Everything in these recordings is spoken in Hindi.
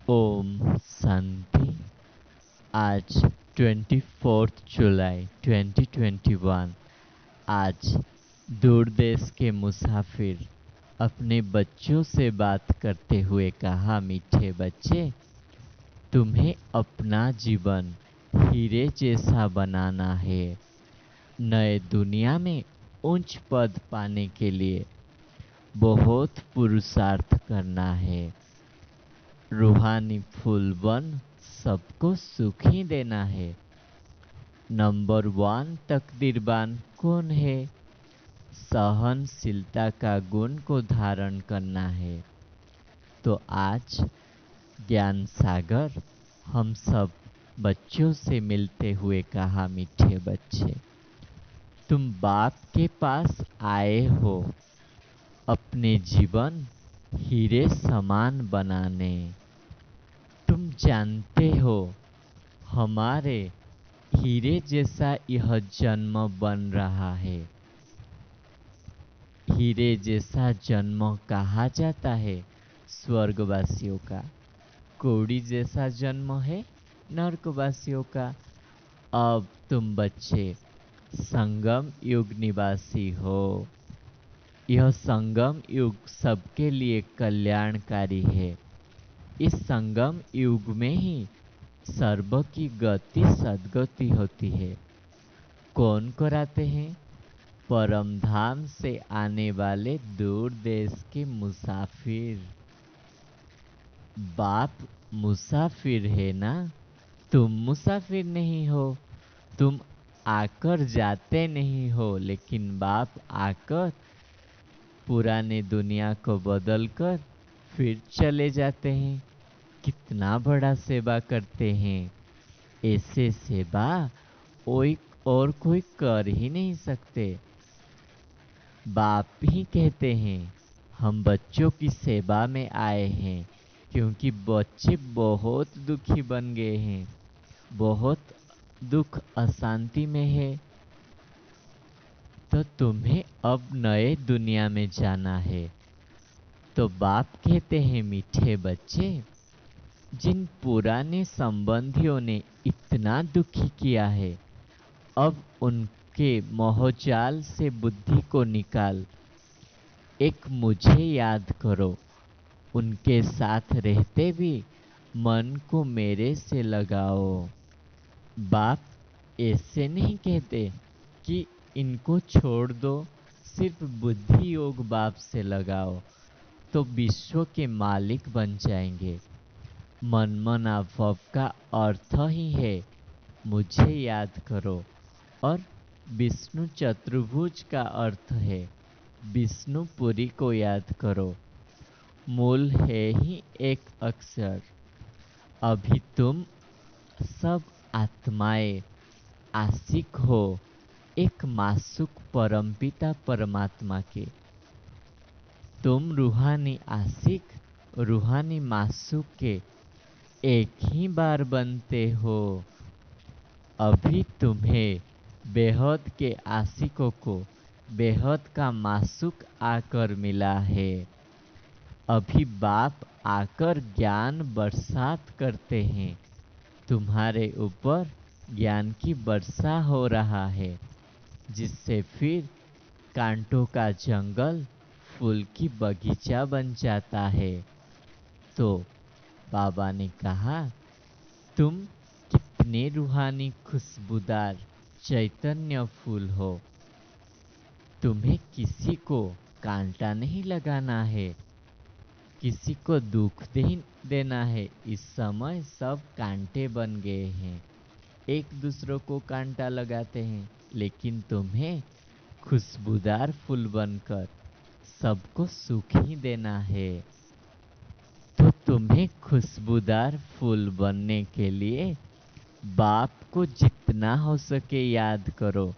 ओम शांति। आज 24 जुलाई 2021। आज दूर देश के मुसाफिर अपने बच्चों से बात करते हुए कहा, मीठे बच्चे, तुम्हें अपना जीवन हीरे जैसा बनाना है। नए दुनिया में उच्च पद पाने के लिए बहुत पुरुषार्थ करना है। रूहानी फूल बन सबको सुख ही देना है। नंबर 1 तकदीरबान कौन है? सहनशीलता का गुण को धारण करना है। तो आज ज्ञान सागर हम सब बच्चों से मिलते हुए कहा, मीठे बच्चे, तुम बाप के पास आए हो अपने जीवन हीरे समान बनाने। तुम जानते हो हमारे हीरे जैसा यह जन्म बन रहा है। हीरे जैसा जन्म कहा जाता है स्वर्गवासियों का। कौड़ी जैसा जन्म है नरकवासियों का। अब तुम बच्चे संगम युग निवासी हो। यह संगम युग सबके लिए कल्याणकारी है। इस संगम युग में ही सर्व की गति सद्गति होती है। कौन कराते हैं? परम धाम से आने वाले दूर देश के मुसाफिर। बाप मुसाफिर है ना, तुम मुसाफिर नहीं हो। तुम आकर जाते नहीं हो, लेकिन बाप आकर पुराने दुनिया को बदलकर फिर चले जाते हैं। कितना बड़ा सेवा करते हैं। ऐसे सेवा और कोई कर ही नहीं सकते। बाप ही कहते हैं हम बच्चों की सेवा में आए हैं, क्योंकि बच्चे बहुत दुखी बन गए हैं। बहुत दुख अशांति में है। तो तुम्हें अब नए दुनिया में जाना है। तो बाप कहते हैं, मीठे बच्चे, जिन पुराने संबंधियों ने इतना दुखी किया है, अब उनके मोहजाल से बुद्धि को निकाल एक मुझे याद करो। उनके साथ रहते भी मन को मेरे से लगाओ। बाप ऐसे नहीं कहते कि इनको छोड़ दो, सिर्फ बुद्धि योग बाप से लगाओ तो विश्व के मालिक बन जाएंगे। मनमना भव का अर्थ ही है मुझे याद करो, और विष्णु चतुर्भुज का अर्थ है विष्णुपुरी को याद करो। मूल है ही एक अक्षर। अभी तुम सब आत्माएं आशिक हो एक मासूक परमपिता परमात्मा के। तुम रूहानी आशिक रूहानी मासूक के एक ही बार बनते हो। अभी तुम्हें बेहद के आशिकों को बेहद का मासूक आकर मिला है। अभी बाप आकर ज्ञान बरसात करते हैं। तुम्हारे ऊपर ज्ञान की वर्षा हो रहा है, जिससे फिर कांटों का जंगल फूल की बगीचा बन जाता है। तो बाबा ने कहा, तुम कितने रूहानी खुशबूदार चैतन्य फूल हो। तुम्हें किसी को कांटा नहीं लगाना है, किसी को दुख नहीं देना है। इस समय सब कांटे बन गए हैं, एक दूसरों को कांटा लगाते हैं, लेकिन तुम्हें खुशबूदार फूल बनकर सबको सुख ही देना है। तो तुम्हें खुशबूदार फूल बनने के लिए बाप को जितना हो सके याद करो।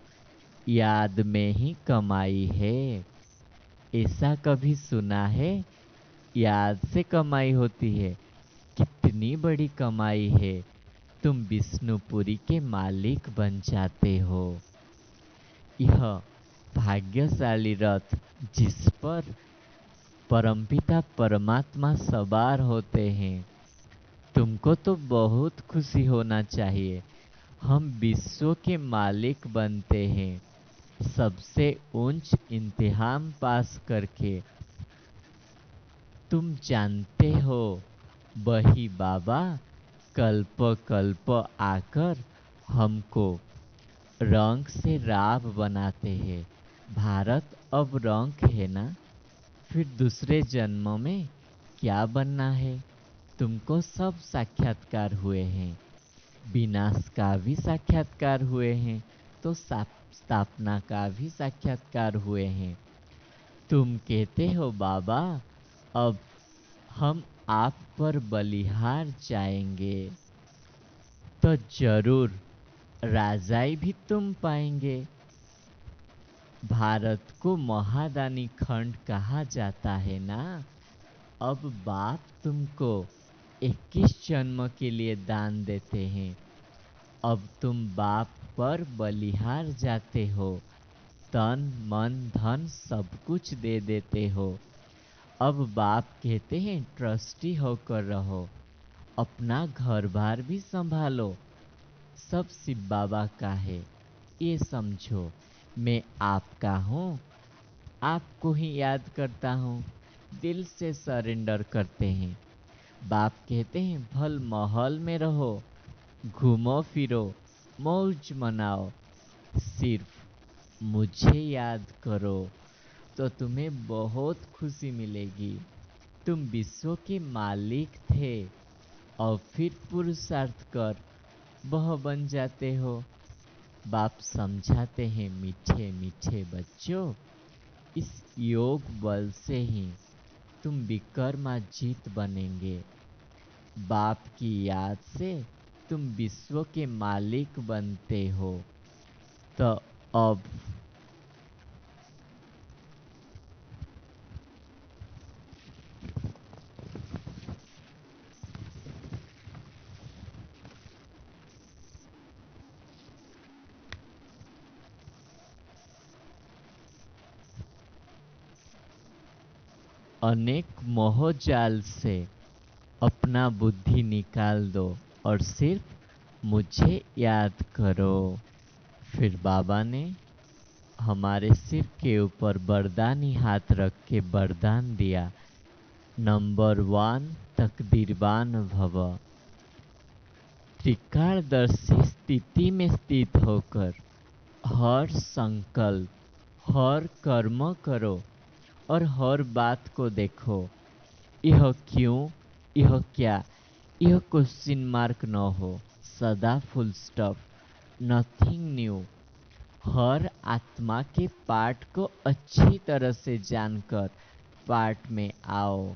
याद में ही कमाई है। ऐसा कभी सुना है याद से कमाई होती है? कितनी बड़ी कमाई है। तुम विष्णुपुरी के मालिक बन जाते हो। यह भाग्यशाली रथ जिस पर परमपिता परमात्मा सवार होते हैं, तुमको तो बहुत खुशी होना चाहिए। हम विश्व के मालिक बनते हैं, सबसे उच्च इम्तिहान पास करके। तुम जानते हो, वही बाबा कल्प कल्प आकर हमको रंग से राव बनाते हैं। भारत अब रंग है ना, फिर दूसरे जन्म में क्या बनना है? तुमको सब साक्षात्कार हुए हैं, विनाश का भी साक्षात्कार हुए हैं, तो स्थापना का भी साक्षात्कार हुए हैं। तुम कहते हो बाबा अब हम आप पर बलिहार जाएंगे, तो जरूर राजाई भी तुम पाएंगे। भारत को महादानी खंड कहा जाता है ना। अब बाप तुमको 21 जन्म के लिए दान देते हैं। अब तुम बाप पर बलिहार जाते हो, तन मन धन सब कुछ दे देते हो। अब बाप कहते हैं ट्रस्टी होकर रहो, अपना घर बार भी संभालो। सब शिव बाबा का है, ये समझो। मैं आपका हूँ, आपको ही याद करता हूँ, दिल से सरेंडर करते हैं। बाप कहते हैं भल महल में रहो, घूमो फिरो, मौज मनाओ, सिर्फ मुझे याद करो तो तुम्हें बहुत खुशी मिलेगी। तुम विश्व के मालिक थे और फिर पुरुषार्थ कर वह बन जाते हो। बाप समझाते हैं मीठे मीठे बच्चों, इस योग बल से ही तुम विक्रमाजीत बनेंगे। बाप की याद से तुम विश्व के मालिक बनते हो। तो अब अनेक मोहजाल से अपना बुद्धि निकाल दो और सिर्फ मुझे याद करो। फिर बाबा ने हमारे सिर के ऊपर वरदानी हाथ रख के वरदान दिया, नंबर 1 तकदीरवान भव। त्रिकालदर्शी स्थिति में स्थित होकर हर संकल्प, हर कर्म करो और हर बात को देखो। यह क्यों, यह क्या, यह क्वेश्चन मार्क न हो, सदा फुल स्टॉप, नथिंग न्यू। हर आत्मा के पाठ को अच्छी तरह से जानकर पाठ में आओ।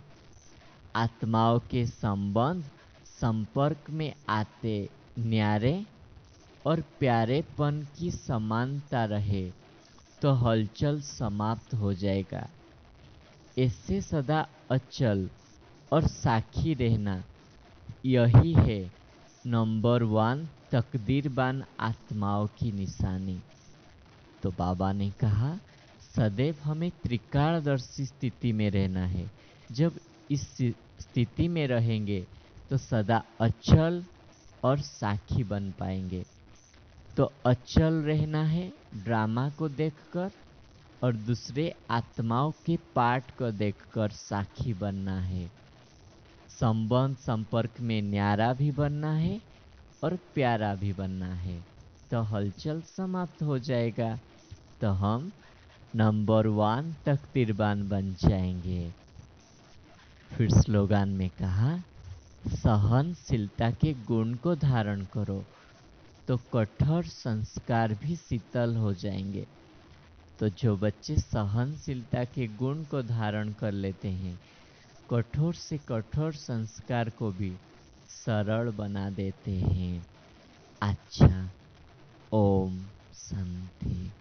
आत्माओं के संबंध संपर्क में आते न्यारे और प्यारेपन की समानता रहे तो हलचल समाप्त हो जाएगा। इससे सदा अचल और साक्षी रहना, यही है नंबर 1 तकदीरवान आत्माओं की निशानी। तो बाबा ने कहा सदैव हमें त्रिकालदर्शी स्थिति में रहना है। जब इस स्थिति में रहेंगे तो सदा अचल और साक्षी बन पाएंगे। तो अचल रहना है ड्रामा को देखकर और दूसरे आत्माओं के पाठ को देखकर साक्षी बनना है। संबंध संपर्क में न्यारा भी बनना है और प्यारा भी बनना है, तो हलचल समाप्त हो जाएगा। तो हम नंबर 1 तकदीरवान बन जाएंगे। फिर स्लोगान में कहा सहनशीलता के गुण को धारण करो तो कठोर संस्कार भी शीतल हो जाएंगे। तो जो बच्चे सहनशीलता के गुण को धारण कर लेते हैं, कठोर से कठोर संस्कार को भी सरल बना देते हैं। अच्छा, ओम शांति।